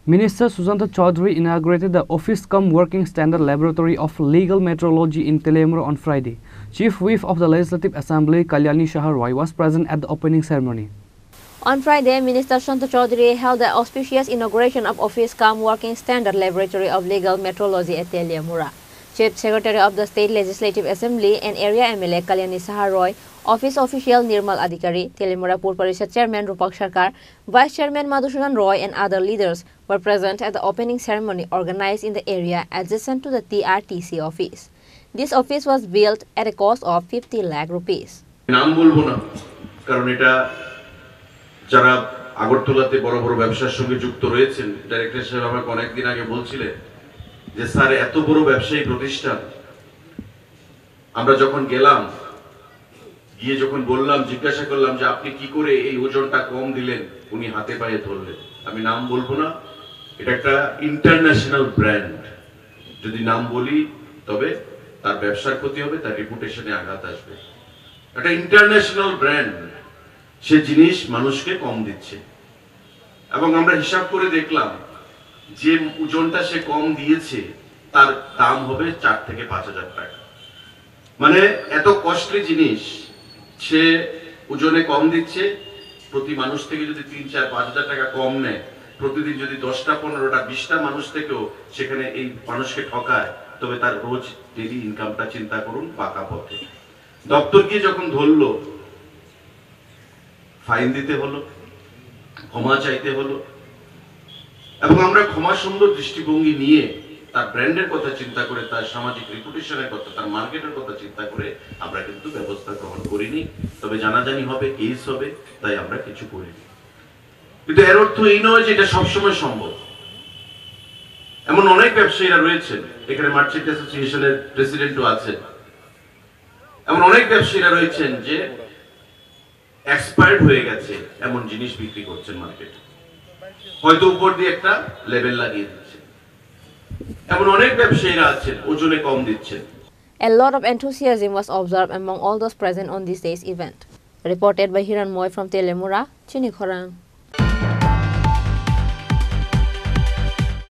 Minister Sujanta Chaudhary inaugurated the Office-cum-Working Standard Laboratory of Legal Metrology in Telemura on Friday. Chief Whip of the Legislative Assembly Kalyani Shah Roy was present at the opening ceremony. On Friday, Minister Sujanta Chaudhary held the auspicious inauguration of Office-cum-Working Standard Laboratory of Legal Metrology at Telemura. Chief Secretary of the State Legislative Assembly and Area MLA Kalyani Shah Roy, Office Official Nirmal Adhikari, Telemura Pur Parishad Chairman Rupak Sarkar, Vice Chairman Madhusudan Roy and other leaders were present at the opening ceremony organized in the area adjacent to the TRTC office. This office was built at a cost of 50 lakh rupees. নাম বলবো না কারণ এটা যারা আগরতলাতে বড় বড় ব্যবসার সঙ্গে যুক্ত রয়েছেন ডাইরেক্টর সাহেব আমাকে অনেক দিন আগে বলছিলেন যে স্যার এত বড় ব্যবসায়ী প্রতিষ্ঠান আমরা যখন গেলাম গিয়ে যখন বললাম জিজ্ঞাসা করলাম যে আপনি কি করে এই ওজনটা কম দিলেন উনি হাতে পায়ে ধরলেন আমি নাম বলবো না এটা একটা ইন্টারন্যাশনাল ব্র্যান্ড যদি নাম বলি তবে তার ব্যবসার ক্ষতি হবে তার রেপুটেশনে আঘাত আসবে একটা ইন্টারন্যাশনাল ব্র্যান্ড সে জিনিস মানুষকে কম দিচ্ছে এবং আমরা হিসাব করে দেখলাম যে ওজনটা সে কম দিয়েছে তার দাম হবে 4 থেকে 5,000 টাকা মানে এত কস্টলি জিনিস সে ওজনে কম দিচ্ছে প্রতি মানুষ থেকে যদি 3-4-5,000 টাকা কম নেয় প্রতিদিন যদি 10টা 15টা 20টা মানুষ থেকেও সেখানে এই মানুষকে ঠকায় তবে তার রোজ ডেইলি ইনকামটা চিন্তা করুন পাকা পথে দপ্তর গিয়ে যখন ধরলো ফাইন দিতে হলো ক্ষমা চাইতে হলো এবং আমরা ক্ষমা সুন্দর দৃষ্টিভঙ্গি নিয়ে তার ব্র্যান্ডের কথা চিন্তা করে তার সামাজিক রেপুটেশনের কথা তার মার্কেটের কথা চিন্তা করে আমরা কিন্তু ব্যবস্থা গ্রহণ করিনি তবে জানাজানি হবে কেস হবে তাই আমরা কিছু করিনি কিন্তু এর অর্থ এই নয় যে এটা সবসময় সম্ভব এমন অনেক ব্যবসায়ীরা রয়েছেন এখানে মার্চেন্ট অ্যাসোসিয়েশনের প্রেসিডেন্টও আছেন এমন অনেক ব্যবসায়ীরা রয়েছেন যে এক্সপায়ার্ড হয়ে গেছে এমন জিনিস বিক্রি করছেন মার্কেটে হয়তো উপর দিয়ে একটা লেভেল লাগিয়ে দিচ্ছেন এমন অনেক ব্যবসায়ীরা আছেন ওজনে কম দিচ্ছেন A lot of enthusiasm was observed among all those present on this day's event. Reported by Hiran Moy from Telemura, Chinikhorang.